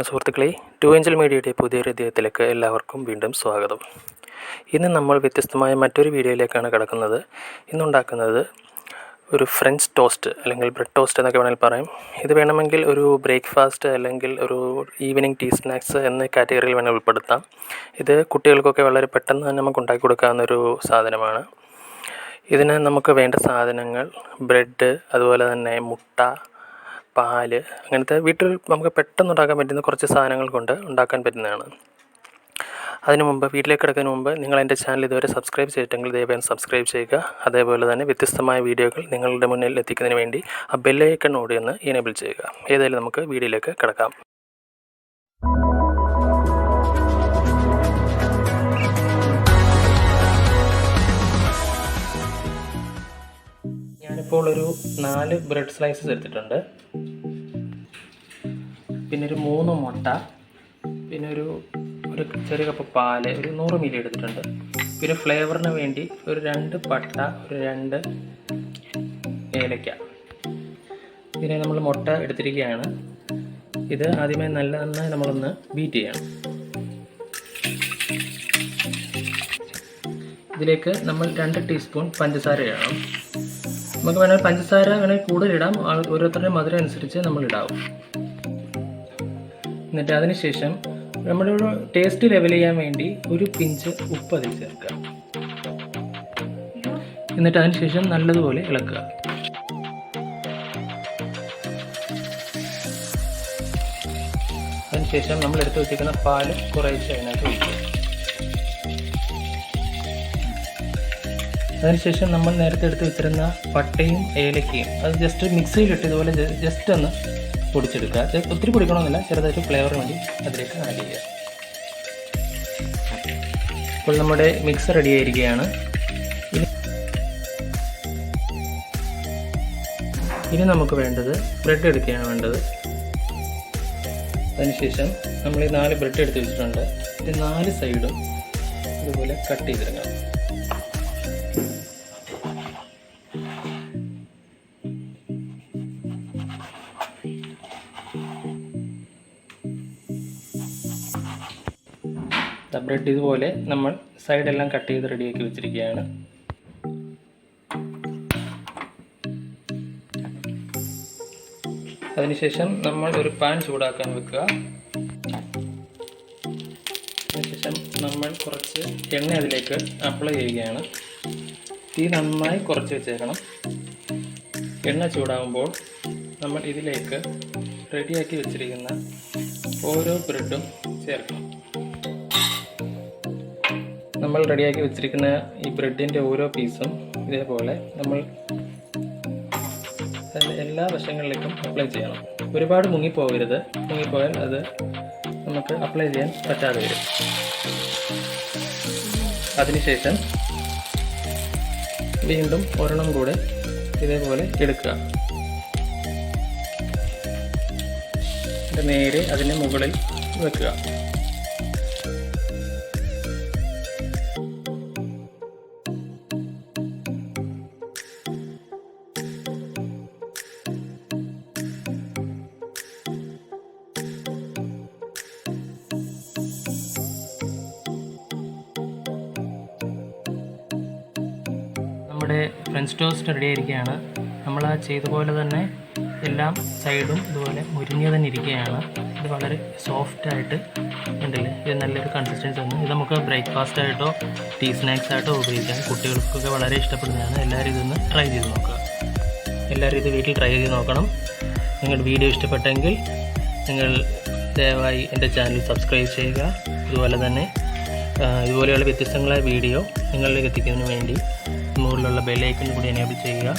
സുഹൃത്തുക്കളെ, to Angel മീഡിയയുടെ പുതിയൊരു അധ്യായത്തിലേക്ക് എല്ലാവർക്കും വീണ്ടും സ്വാഗതം. ഇന്ന് നമ്മൾ വ്യത്യസ്തമായ മറ്റൊരു വീഡിയോയിലേക്കാണ് കിടക്കുന്നത്. ഇന്നുണ്ടാക്കുന്നത് ഒരു ഫ്രഞ്ച് ടോസ്റ്റ് അല്ലെങ്കിൽ ബ്രെഡ് ടോസ്റ്റ് എന്നൊക്കെ വേണമെങ്കിൽ പറയും. ഇത് വേണമെങ്കിൽ ഒരു ബ്രേക്ക്ഫാസ്റ്റ് അല്ലെങ്കിൽ ഒരു ഈവനിങ് ടീ സ്നാക്സ് എന്ന കാറ്റഗറിയിൽ വേണമെങ്കിൽ ഉൾപ്പെടുത്താം. ഇത് കുട്ടികൾക്കൊക്കെ വളരെ പെട്ടെന്ന് തന്നെ നമുക്ക് ഉണ്ടാക്കി കൊടുക്കാവുന്നൊരു സാധനമാണ്. ഇതിന് നമുക്ക് വേണ്ട സാധനങ്ങൾ ബ്രെഡ്, അതുപോലെ തന്നെ മുട്ട, പാല്, അങ്ങനത്തെ വീട്ടിൽ നമുക്ക് പെട്ടെന്ന് ഉണ്ടാക്കാൻ പറ്റുന്ന കുറച്ച് സാധനങ്ങൾ കൊണ്ട് ഉണ്ടാക്കാൻ പറ്റുന്നതാണ്. അതിനു മുമ്പ് വീട്ടിലേക്ക് കിടക്കുന്നതിന് മുമ്പ് നിങ്ങൾ എൻ്റെ ചാനൽ ഇതുവരെ സബ്സ്ക്രൈബ് ചെയ്തിട്ടെങ്കിൽ ദയവായി സബ്സ്ക്രൈബ് ചെയ്യുക. അതേപോലെ തന്നെ വ്യത്യസ്തമായ വീഡിയോകൾ നിങ്ങളുടെ മുന്നിൽ എത്തിക്കുന്നതിന് വേണ്ടി ആ ബെല്ലൈക്കൺ ഓടി ഒന്ന് എനേബിൾ ചെയ്യുക. ഏതായാലും നമുക്ക് വീഡിയോയിലേക്ക് കിടക്കാം. ഞാനിപ്പോൾ ഒരു 4 ബ്രെഡ് സ്ലൈസസ് എടുത്തിട്ടുണ്ട്. പിന്നെ ഒരു 3 മുട്ട, പിന്നെ ഒരു ചെറിയ കപ്പ് പാല്, ഒരു 100 ml എടുത്തിട്ടുണ്ട്. പിന്നെ ഫ്ലേവറിന് വേണ്ടി ഒരു 2 പട്ട, ഒരു 2 ഏലക്ക. പിന്നെ നമ്മൾ മുട്ട എടുത്തിരിക്കുകയാണ്. ഇത് ആദ്യമേ നന്നായി നമ്മളൊന്ന് ബീറ്റ് ചെയ്യണം. ഇതിലേക്ക് നമ്മൾ 2 ടീസ്പൂൺ പഞ്ചസാര ഇടണം. നമുക്ക് വേണമെങ്കിൽ പഞ്ചസാര വേണമെങ്കിൽ കൂടുതലിടാം, ഓരോരുത്തരുടെ മധുരം അനുസരിച്ച് നമ്മൾ ഇടാവും. എന്നിട്ട് അതിന് ശേഷം നമ്മുടെ ഒരു ടേസ്റ്റ് ലെവൽ ചെയ്യാൻ വേണ്ടി ഒരു പിഞ്ച് ഉപ്പ് അതിൽ ചേർക്കുക. എന്നിട്ട് അതിന് ശേഷം നല്ലതുപോലെ ഇളക്കുക. അതിനുശേഷം നമ്മൾ എടുത്ത് വെച്ചിരിക്കുന്ന പാല് കുറേശ്ശെ അതിനകത്ത് ഒഴിക്കുക. അതിനുശേഷം നമ്മൾ നേരത്തെ എടുത്ത് വെച്ചിരുന്ന പട്ടയും ഏലക്കയും അത് ജസ്റ്റ് മിക്സിയിലിട്ട് ഇതുപോലെ ജസ്റ്റ് ഒന്ന് പൊടിച്ചെടുക്കുക. ഒത്തിരി പൊടിക്കണമെന്നില്ല, ചെറുതായിട്ട് ഫ്ലേവറിന് വേണ്ടി അതിലേക്ക് ആഡ് ചെയ്യുക. ഇപ്പോൾ നമ്മുടെ മിക്സ് റെഡി ആയിരിക്കുകയാണ്. ഇനി നമുക്ക് വേണ്ടത് ബ്രെഡ് എടുക്കുകയാണ് വേണ്ടത്. അതിനുശേഷം നമ്മൾ ഈ 4 ബ്രെഡ് എടുത്ത് വെച്ചിട്ടുണ്ട്. ഇത് 4 സൈഡും ഇതുപോലെ കട്ട് ചെയ്തെടുക്കണം. ബ്രെഡ് ഇതുപോലെ നമ്മൾ സൈഡെല്ലാം കട്ട് ചെയ്ത് റെഡിയാക്കി വെച്ചിരിക്കുകയാണ്. അതിനുശേഷം നമ്മൾ ഒരു പാൻ ചൂടാക്കാൻ വെക്കുക. അതിനുശേഷം നമ്മൾ കുറച്ച് എണ്ണ അതിലേക്ക് അപ്ലൈ ചെയ്യുകയാണ്. തീ നന്നായി കുറച്ച് വെച്ചേക്കണം. എണ്ണ ചൂടാകുമ്പോൾ നമ്മൾ ഇതിലേക്ക് റെഡിയാക്കി വെച്ചിരിക്കുന്ന ഓരോ ബ്രെഡും ചേർക്കണം. നമ്മൾ റെഡിയാക്കി വെച്ചിരിക്കുന്ന ഈ ബ്രെഡിൻ്റെ ഓരോ പീസും ഇതേപോലെ നമ്മൾ എല്ലാ വശങ്ങളിലേക്കും അപ്ലൈ ചെയ്യണം. ഒരുപാട് മുങ്ങിപ്പോകരുത്. മുങ്ങിപ്പോയാൽ അത് നമുക്ക് അപ്ലൈ ചെയ്യാൻ പറ്റാതെ വരും. അതിനുശേഷം വീണ്ടും ഒരെണ്ണം കൂടെ ഇതേപോലെ എടുക്കുക. നേരെ അതിന് മുകളിൽ വെക്കുക. നമ്മുടെ ഫ്രഞ്ച് ടോസ്റ്റ് റെഡി ആയിരിക്കുകയാണ്. നമ്മൾ ആ ചെയ്ത പോലെ തന്നെ എല്ലാം സൈഡും ഇതുപോലെ മുരിഞ്ഞ് തന്നെ ഇരിക്കുകയാണ്. ഇത് വളരെ സോഫ്റ്റായിട്ട് ഉണ്ടല്ലേ. ഇത് നല്ലൊരു കൺസിസ്റ്റൻസി ആണ്. ഇത് നമുക്ക് ബ്രേക്ക്ഫാസ്റ്റ് ആയിട്ടോ ടീ സ്നാക്സ് ആയിട്ടോ ഉപയോഗിക്കാം. കുട്ടികൾക്കൊക്കെ വളരെ ഇഷ്ടപ്പെടുന്നതാണ്. എല്ലാവരും ഇതൊന്ന് ട്രൈ ചെയ്ത് നോക്കുക. എല്ലാവരും ഇത് വീട്ടിൽ ട്രൈ ചെയ്ത് നോക്കണം. നിങ്ങളുടെ വീഡിയോ ഇഷ്ടപ്പെട്ടെങ്കിൽ നിങ്ങൾ ദയവായി എൻ്റെ ചാനൽ സബ്സ്ക്രൈബ് ചെയ്യുക. അതുപോലെ തന്നെ ഇതുപോലെയുള്ള വ്യത്യസ്തങ്ങളായ വീഡിയോ നിങ്ങളിലേക്ക് എത്തിക്കുന്നതിന് വേണ്ടി മുകളിലുള്ള ബെല്ലൈക്കൺ കൂടി എനേബിൾ ചെയ്യുക.